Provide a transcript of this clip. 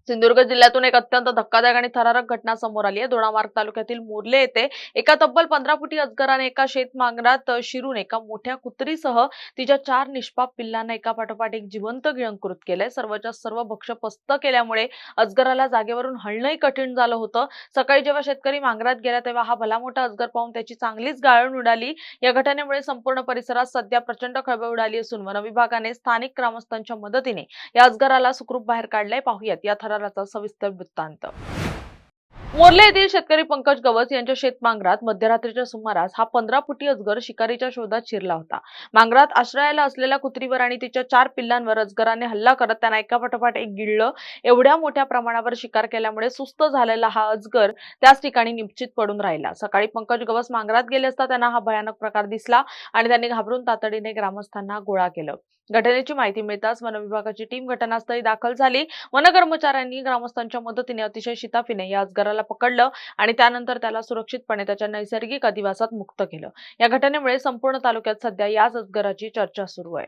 सिंधुदुर्ग जिल्ह्यातून एक अत्यंत धक्कादायक आणि थरारक घटना समोर आली आहे। दोडामार्ग तालुक्यातील मोर्ले येथे एका तब्बल 15 फुटी अजगराने एका शेतमांगरात शिरून एका मोठ्या कुत्रीसह तिच्या 4 निष्पाप पिल्लांना एकापाठोपाठ एक जिवंत गिळंकृत केलंय। सर्वच्या सर्व भक्ष्य पस्त केल्यामुळे अजगराला जागेवरून हलणंही कठीण झालं होतं। सकाळी जेव्हा शेतकरी मांगरात गेला तेव्हा हा भला मोठा अजगर पाहून त्याची चांगलीच गाळण उडाली। या घटनेमुळे संपूर्ण परिसरात सध्या प्रचंड खळबळ उडाली असून वन विभागाने स्थानिक ग्रामस्थांच्या मदतीने या अजगराला सुखरूप बाहेर काढले। पाहूयात या थराराचा सविस्तर वृत्तांत। मोर्ले येथील शेतकरी पंकज गवस यांच्या शेतमांगरात मध्यरात्रीच्या सुमारास हा 15 फुटी अजगर शिकारीच्या शोधात शिरला होता। मांगरात आश्रयाला असलेल्या कुत्रीवर आणि तिच्या 4 पिल्लांवर अजगराने हल्ला करत त्यांना एकापाठोपाठ एक गिळलं। एवढ्या मोठ्या प्रमाणावर शिकार केल्यामुळे सुस्त झालेला हा अजगर त्याच ठिकाणी निश्चित पडून राहिला। सकाळी पंकज गवस मांगरात गेले असता त्यांना हा भयानक प्रकार दिसला आणि त्यांनी घाबरून तातडीने ग्रामस्थांना गोळा केलं। घटनेची माहिती मिळताच वन विभागाची टीम घटनास्थळी दाखल झाली। वन कर्मचाऱ्यांनी ग्रामस्थांच्या मदतीने अतिशय शिताफीने या अजगराला पकडलं आणि त्यानंतर त्याला सुरक्षितपणे त्याच्या नैसर्गिक अधिवासात मुक्त केलं। या घटनेमुळे संपूर्ण तालुक्यात सध्या याच अजगराची चर्चा सुरू आहे।